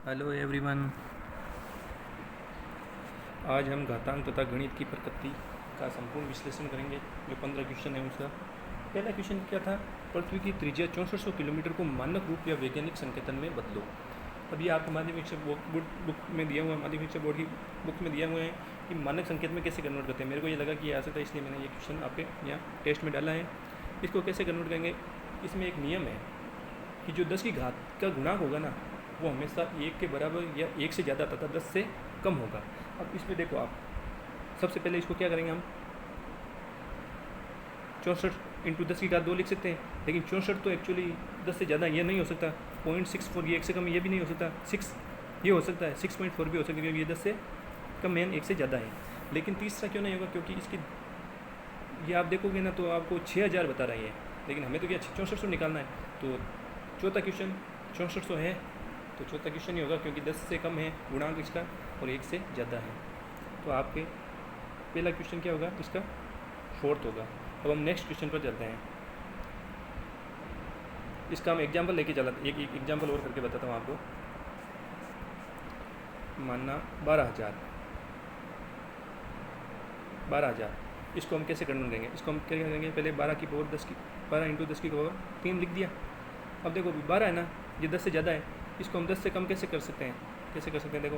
Hello everyone. आज हम घातांक तथा गणित की प्रकृति का संपूर्ण विश्लेषण करेंगे। जो 15 क्वेश्चन है उसका पहला क्वेश्चन क्या था, पृथ्वी की त्रिज्या 6400 किलोमीटर को मानक रूप या वैज्ञानिक संकेतन में बदलो। अभी आपको माध्यमिक शिक्षा बुक में दिया हुआ है, माध्यमिक शिक्षा बोर्ड की बुक में दिया हुआ है कि मानक संकेत में कैसे कन्वर्ट करते हैं। मेरे को ये लगा कि आ सकता है, इसलिए मैंने ये क्वेश्चन आपके यहाँ टेस्ट में डाला है। इसको कैसे कन्वर्ट करेंगे, इसमें एक नियम है कि जो 10 की घात का गुणांक होगा ना, वो हमेशा 1 के बराबर या 1 से ज़्यादा तथा 10 से कम होगा। अब इसमें देखो आप, सबसे पहले इसको क्या करेंगे, हम 64 इंटू 10 की घात 2 लिख सकते हैं, लेकिन 64 तो एक्चुअली 10 से ज़्यादा ये नहीं हो सकता। 0.64 ये 1 से कम ये भी नहीं हो सकता। 6 ये हो सकता है, 6.4 भी हो सकता है क्योंकि ये 10 से कम है, 1 से ज़्यादा है। लेकिन तीसरा क्यों नहीं होगा, क्योंकि इसकी ये आप देखोगे ना तो आपको 6000 बता रही है, लेकिन हमें तो क्या 6400 निकालना है। तो चौथा क्वेश्चन 6400 है, तो चौथा क्वेश्चन ही होगा क्योंकि 10 से कम है गुणांक इसका और 1 से ज़्यादा है। तो आपके पहला क्वेश्चन क्या होगा, इसका फोर्थ होगा। अब हम नेक्स्ट क्वेश्चन पर चलते हैं। इसका हम एग्जाम्पल लेके चला, एक एग्जाम्पल और करके बताता हूँ आपको। मानना 12000 इसको हम कैसे गणना करेंगे, इसको हम क्या करेंगे, पहले 12 की पावर 10 की 12 इंटू 10 की पावर 3 लिख दिया। अब देखो 12 है ना, ये 10 से ज़्यादा है, इसको हम 10 से कम कैसे कर सकते हैं, देखो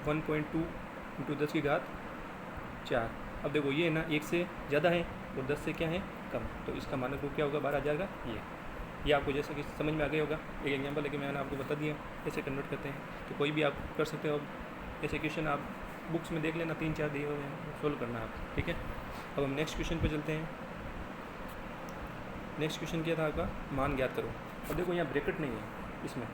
1.2 इंटू 10 की घात 4। अब देखो ये है ना 1 से ज़्यादा है और 10 से क्या है, कम, तो इसका मानक रूप क्या होगा 12000 का। ये आपको जैसा कि समझ में आ गया होगा। एक एग्जाम्पल लेके मैंने आपको बता दिया कैसे कन्वर्ट करते हैं, तो कोई भी आप कर सकते हो। ऐसे क्वेश्चन आप बुक्स में देख लेना, 3-4 दिए हुए हैं, सोल्व करना आप, ठीक है। अब हम नेक्स्ट क्वेश्चन पर चलते हैं। नेक्स्ट क्वेश्चन क्या था आपका, मान ज्ञात करो। अब देखो यहाँ ब्रैकेट नहीं है इसमें,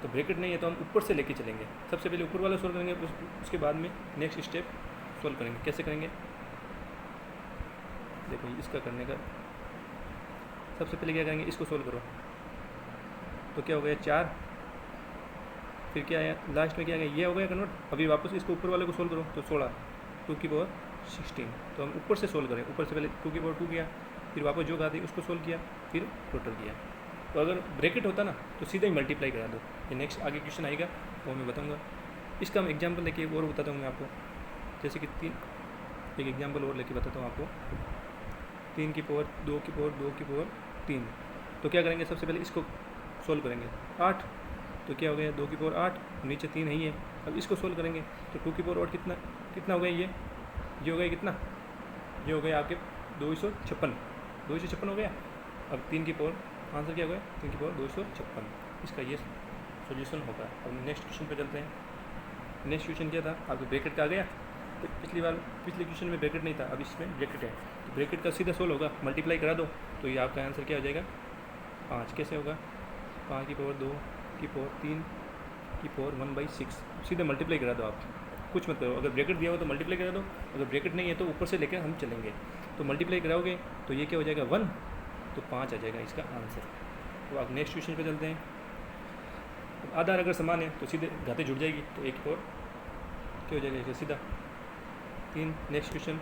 तो ब्रैकेट नहीं है तो हम ऊपर से लेके चलेंगे। सबसे पहले ऊपर वाला सोल्व करेंगे, उसके बाद में नेक्स्ट स्टेप सोल्व करेंगे। कैसे करेंगे, देखो इसका करने का सबसे पहले क्या करेंगे, इसको सोल्व करो तो क्या हो गया 4, फिर क्या है लास्ट में क्या है, ये हो गया कन्वर्ट। अभी वापस इसको ऊपर वाले को सोल्व करो तो 16, 2 की पावर 16। तो हम ऊपर से सोल्व करें, ऊपर से पहले 2 की पावर 2 किया, फिर वापस जो घात है उसको सोल्व किया, फिर टोटल किया। तो अगर ब्रैकेट होता ना तो सीधा ही मल्टीप्लाई करा दो। ये नेक्स्ट आगे क्वेश्चन आएगा वो मैं बताऊंगा। इसका हम एग्जांपल लेके और बताता हूँ मैं आपको, जैसे कि एक एग्जांपल और लेके बताता हूँ आपको। 3 की पावर 2 की पावर 2 की पावर 3। तो क्या करेंगे, सबसे पहले इसको सोल्व करेंगे 8, तो क्या हो गया 2 की पावर 8, नीचे 3 है ही है। अब इसको सोल्व करेंगे तो 2 की पावर 8 कितना हो गया, ये हो गया कितना, ये हो गया आपके 256 हो गया। अब 3 की पावर आंसर क्या हो गया, 3 की पावर 256, इसका ये सॉल्यूशन होगा। अब नेक्स्ट क्वेश्चन पे चलते हैं। नेक्स्ट क्वेश्चन क्या था, आपको ब्रैकेट का आ गया। तो पिछले क्वेश्चन में ब्रैकेट नहीं था, अब इसमें ब्रैकेट है, तो ब्रैकेट का सीधा सोल्व होगा, मल्टीप्लाई करा दो तो ये आपका आंसर क्या हो जाएगा 5। कैसे होगा, 5 की पावर 2 की पावर 3 की पावर 1/6, सीधे मल्टीप्लाई करा दो। आप कुछ मत करो, अगर ब्रैकेट दिया हो तो मल्टीप्लाई करा दो, अगर ब्रैकेट नहीं है तो ऊपर से लेकर हम चलेंगे। तो मल्टीप्लाई कराओगे तो ये क्या हो जाएगा 1, तो 5 आ जाएगा इसका आंसर। तो आप नेक्स्ट क्वेश्चन पे चलते हैं। आधार अगर समान है तो सीधे घातें जुड़ जाएगी, तो 1 की पावर क्या हो जाएगा इसका सीधा 3। नेक्स्ट क्वेश्चन,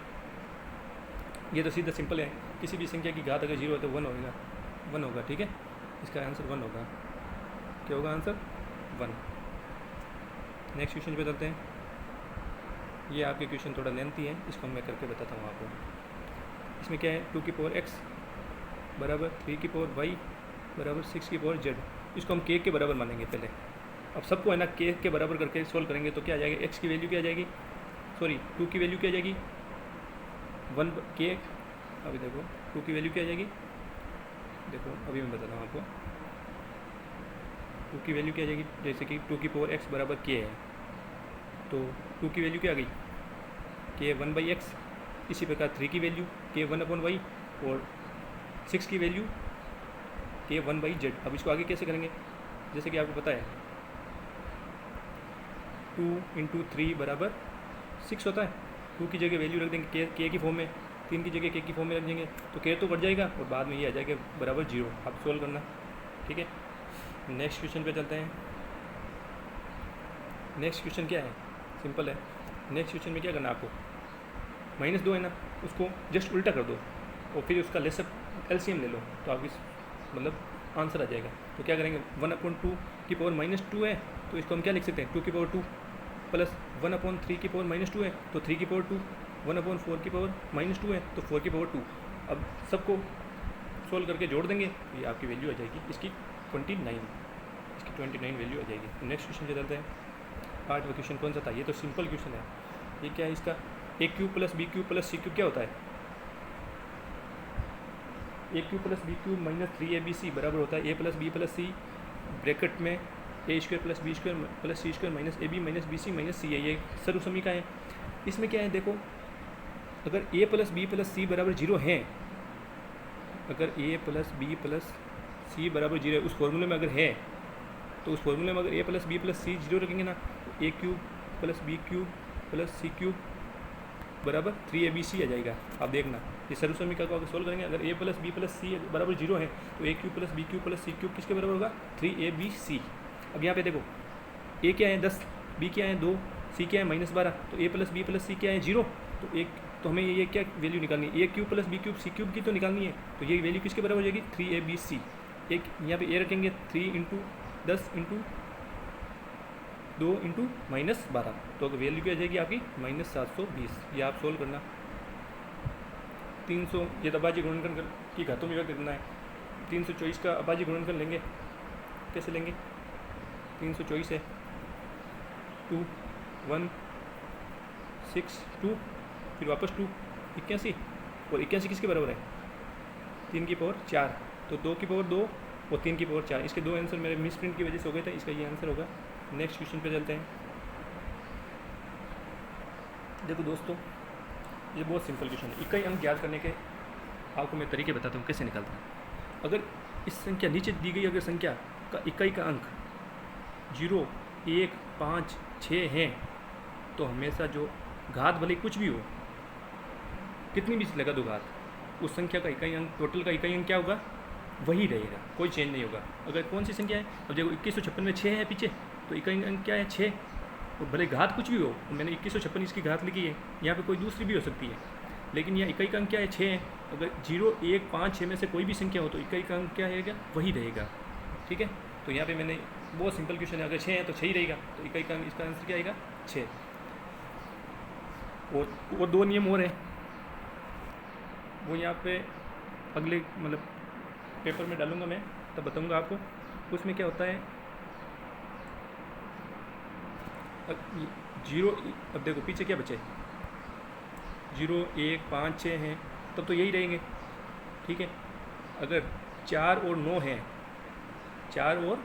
ये तो सीधा सिंपल है, किसी भी संख्या की घात अगर 0 है तो 1 होगा, ठीक है। इसका आंसर 1 होगा, क्या होगा आंसर 1। नेक्स्ट क्वेश्चन पे चलते हैं। ये आपके क्वेश्चन थोड़ा लेंथी है, इसको मैं करके बताता हूँ आपको। इसमें क्या है, 2 की पावर x बराबर 3 की पावर y बराबर 6 की पावर z। इसको हम k के बराबर मानेंगे पहले। अब सबको है ना k के बराबर करके सोल्व करेंगे तो क्या आ जाएगा, x की वैल्यू क्या आ जाएगी, सॉरी 2 की वैल्यू क्या आ जाएगी 1k। अभी देखो 2 की वैल्यू क्या आ जाएगी, देखो अभी मैं बताता हूँ आपको। 2 की वैल्यू क्या आ जाएगी, जैसे कि 2 की पावर x बराबर k है, तो 2 की वैल्यू क्या आ गई k 1/x। इसी प्रकार 3 की वैल्यू k 1/y और 6 की वैल्यू k 1/z। अब इसको आगे कैसे करेंगे, जैसे कि आपको पता है 2 इंटू 3 बराबर 6 होता है। 2 की जगह वैल्यू रख देंगे k की फॉर्म में, 3 की जगह k की फॉर्म में रख देंगे, तो k तो बढ़ जाएगा और बाद में ये आ जाएगा बराबर 0। आप सोल्व करना, ठीक है। नेक्स्ट क्वेश्चन पे चलते हैं। नेक्स्ट क्वेश्चन क्या है, सिंपल है। नेक्स्ट क्वेश्चन में क्या करना है आपको, -2 है ना, उसको जस्ट उल्टा कर दो और फिर उसका लेसअप एलसीएम ले लो, तो आप इस मतलब आंसर आ जाएगा। तो क्या करेंगे, 1/2 की पावर -2 है तो इसको हम क्या लिख सकते हैं, 2 की पावर 2 प्लस 1/3 की पावर -2 है तो 3 की पावर 2, 1/4 की पावर -2 है तो 4 की पावर 2। अब सबको सोल्व करके जोड़ देंगे, ये आपकी वैल्यू आ जाएगी इसकी 29, इसकी 29 वैल्यू आ जाएगी। नेक्स्ट क्वेश्चन पे चलते हैं। 8वां क्वेश्चन कौन सा था, ये तो सिंपल क्वेश्चन है। ये क्या है इसका, a³ + b³ + c³ क्या होता है, a³ + b³ - 3abc बराबर होता है a + b + c ब्रैकेट में a² + b² + c² - ab - bc - c है। ये सर्वसमीका है। इसमें क्या है देखो, अगर a + b + c बराबर 0 है, अगर a + b + c बराबर 0 है, उस फॉर्मूले में अगर है तो उस फॉर्मूले में अगर a + b + c 0 रखेंगे ना तो a³ + b³ + c³ बराबर 3abc आ जाएगा। आप देखना, ये सर्वसमीका को अगर सोल्व करेंगे, अगर a + b + c बराबर 0 है तो a³ + b³ + c³ किसके बराबर होगा, 3abc। अब यहाँ पे देखो a क्या है 10, b क्या है 2, c क्या है -12, तो a + b + c क्या है 0, तो हमें ये क्या वैल्यू निकालनी है, a³ + b³ c³ की तो निकालनी है। तो ये वैल्यू किसके बराबर हो जाएगी, 3abc। एक यहाँ पे a रखेंगे, 3 × 10 × 2 × -12, तो वैल्यू क्या आ जाएगी आपकी -720। ये आप सोल्व करना। 300 ये अभाज्य गुणनखंड की घातों में व्यक्त करना है। 324 का अभाज्य गुणनखंड लेंगे, कैसे लेंगे, 324 है 2 1 6 2 फिर वापस 2 81, और 81 किसके बराबर है, 3 की पावर 4, तो 2 की पावर 2 और 3 की पावर 4। इसके दो आंसर मेरे मिस प्रिंट की वजह से हो गए थे, इसका ये आंसर होगा। नेक्स्ट क्वेश्चन पे चलते हैं। देखो दोस्तों, ये बहुत सिंपल क्वेश्चन है। इकाई अंक ज्ञात करने के आपको मैं तरीके बताता हूँ कैसे निकालता हूँ। अगर इस संख्या नीचे दी गई अगर संख्या का इकाई का अंक 0 1 5 6 है तो हमेशा जो घात भले कुछ भी हो, कितनी भी लगा दो घात, उस संख्या का इकाई अंक, टोटल का इकाई अंक क्या होगा, वही रहेगा, कोई चेंज नहीं होगा। अगर कौन सी संख्या है, अब देखो 2156 में 6 है पीछे, तो इकाई अंक क्या है 6, और भले घात कुछ भी हो, मैंने 2156 इसकी घात लिखी है, यहाँ पे कोई दूसरी भी हो सकती है, लेकिन यहाँ इकाई का अंक क्या है 6 है। अगर 0 1 5 6 में से कोई भी संख्या हो तो इकाई का अंक क्या रहेगा, वही रहेगा। ठीक है, तो यहाँ पे मैंने बहुत सिंपल क्वेश्चन है, अगर 6 है तो 6 ही रहेगा, तो इकाई का अंक, इसका आंसर क्या आएगा 6। और दो नियम और हैं, वो यहाँ पे अगले मतलब पेपर में डालूंगा मैं, तब बताऊंगा आपको। उसमें क्या होता है, 0, अब देखो पीछे क्या बचे, 0 1 5 6 हैं, तब तो यही रहेंगे। ठीक है, अगर 4 और 9 है, 4 और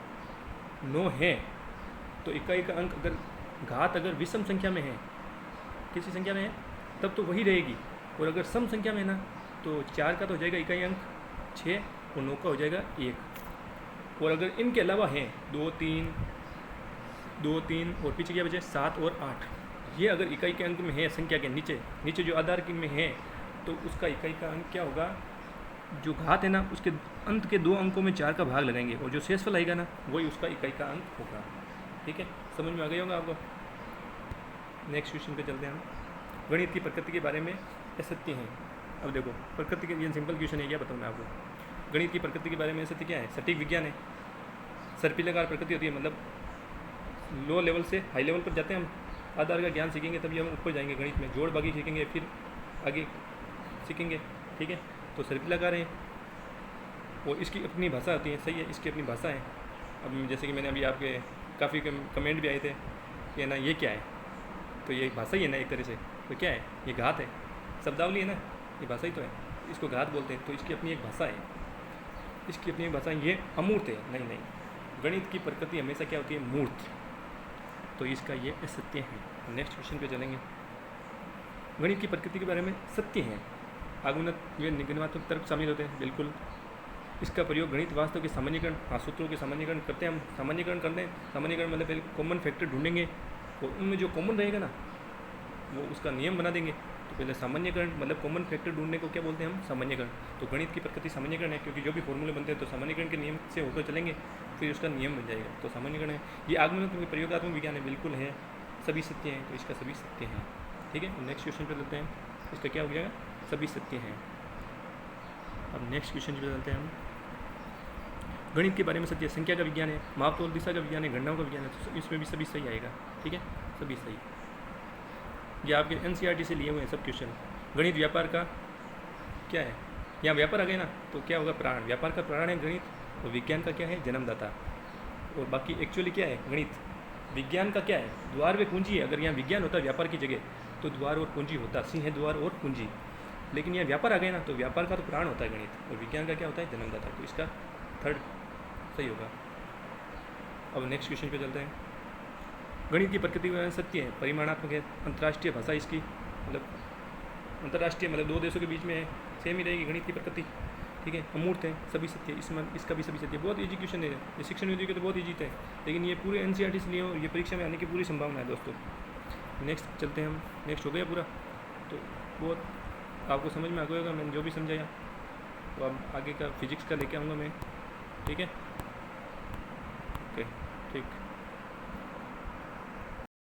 9 है तो इकाई का अंक, अगर घात अगर विषम संख्या में है, किसी संख्या में है, तब तो वही रहेगी। और अगर सम संख्या में है ना, तो 4 का तो हो जाएगा इकाई अंक 6 और 9 का हो जाएगा 1। और अगर इनके अलावा हैं 2 3 और पीछे क्या बचे 7 और 8, ये अगर इकाई के अंक में है, संख्या के नीचे जो आधार के में है, तो उसका इकाई का अंक क्या होगा, जो घात है ना उसके अंत के 2 अंकों में 4 का भाग लगाएंगे और जो शेषफल आएगा ना वही उसका इकाई का अंक होगा। ठीक है, समझ में आ गया होगा आपको। नेक्स्ट क्वेश्चन पे चलते हैं हम। गणित की प्रकृति के बारे में असत्य हैं। अब देखो प्रकृति के, ये सिंपल क्वेश्चन है, क्या बताऊँ मैं आपको। गणित की प्रकृति के बारे में असत्य क्या है, सटीक विज्ञान है। सर्पिलाकार प्रकृति होती है, मतलब लो लेवल से हाई लेवल पर जाते हैं हम, आधार का ज्ञान सीखेंगे तभी हम ऊपर जाएंगे गणित में, जोड़ बागी सीखेंगे फिर आगे सीखेंगे। ठीक है, तो सर्पिलाकार है और इसकी अपनी भाषा होती है, सही है, इसकी अपनी भाषा है। अब जैसे कि मैंने अभी आपके काफ़ी कमेंट भी आए थे कि ना ये क्या है, तो ये भाषा ही है ना एक तरह से, तो क्या है, ये घात है, शब्दावली है ना, ये भाषा ही तो है, इसको घात बोलते हैं, तो इसकी अपनी एक भाषा है, इसकी अपनी भाषा। ये अमूर्त है, नहीं, गणित की प्रकृति हमेशा क्या होती है, मूर्त, तो इसका ये असत्य है। नेक्स्ट क्वेश्चन पे चलेंगे। गणित की प्रकृति के बारे में सत्य है, आगमनक व निगमनात्मक तर्क शामिल होते हैं, बिल्कुल। इसका प्रयोग गणित वास्तव के सामान्यीकरण, सूत्रों के सामान्यीकरण करते हैं हम, सामान्यीकरण करते हैं, सामान्यीकरण मतलब पहले कॉमन फैक्टर ढूंढेंगे और उनमें जो कॉमन रहेगा ना वो उसका नियम बना देंगे। तो पहले सामान्यीकरण मतलब कॉमन फैक्टर ढूंढने को क्या बोलते हैं हम, सामान्यीकरण। तो गणित की प्रकृति सामान्यीकरण है, क्योंकि जो भी फॉर्मूले बनते हैं तो सामान्यीकरण के नियम से होकर चलेंगे, फिर उसका नियम बन जाएगा, तो सामान्यीकरण है। ये आगमनात्मक प्रयोगात्मक विज्ञान है, बिल्कुल है, सभी सत्य हैं, तो इसका सभी सत्य हैं। ठीक है, नेक्स्ट क्वेश्चन पे चलते हैं, इसका क्या हो जाएगा, सभी सत्य हैं। अब नेक्स्ट क्वेश्चन पे चलते हैं हम। गणित के बारे में सत्य है, संख्या का विज्ञान है, मापतोल दिशा का विज्ञान है, गणनाओं का विज्ञान है, तो इसमें भी सभी सही आएगा। ठीक है, सभी सही। ये आपके एनसीईआरटी से लिए हुए हैं सब क्वेश्चन। गणित व्यापार का क्या है, यहाँ व्यापार आ गए ना तो क्या होगा, प्राण, व्यापार का प्राण है गणित, और विज्ञान का क्या है, जन्मदाता। और बाकी एक्चुअली क्या है, गणित विज्ञान का क्या है, द्वार व कुंजी है। अगर यहाँ विज्ञान होता व्यापार की जगह तो द्वार और कुंजी होता, सिंह है द्वार और कुंजी, लेकिन यहाँ व्यापार आ गए ना तो व्यापार का तो प्राण होता है गणित, और विज्ञान का क्या होता है, जन्मदाता। तो इसका थर्ड सही होगा। अब नेक्स्ट क्वेश्चन पे चलते हैं। गणित की प्रकृति में सत्य है, परिमाणात्मक है, अंतर्राष्ट्रीय भाषा इसकी, मतलब अंतर्राष्ट्रीय मतलब दो देशों के बीच में है, सेम ही रहेगी गणित की प्रकृति। ठीक है, अमूर्त है, सभी सत्य, इसमें इसका भी सभी सत्य। बहुत ईजी क्वेश्चन है ये, शिक्षण नीति के तो बहुत ईजी थे, लेकिन ये पूरे एनसीईआरटी से लिए और ये परीक्षा में आने की पूरी संभावना है दोस्तों। नेक्स्ट चलते हैं हम, नेक्स्ट हो गया पूरा, तो बहुत आपको समझ में आ गया होगा मैंने जो भी समझाया। तो अब आगे का फिजिक्स का लेके आऊँगा मैं। ठीक है, ओके, ठीक।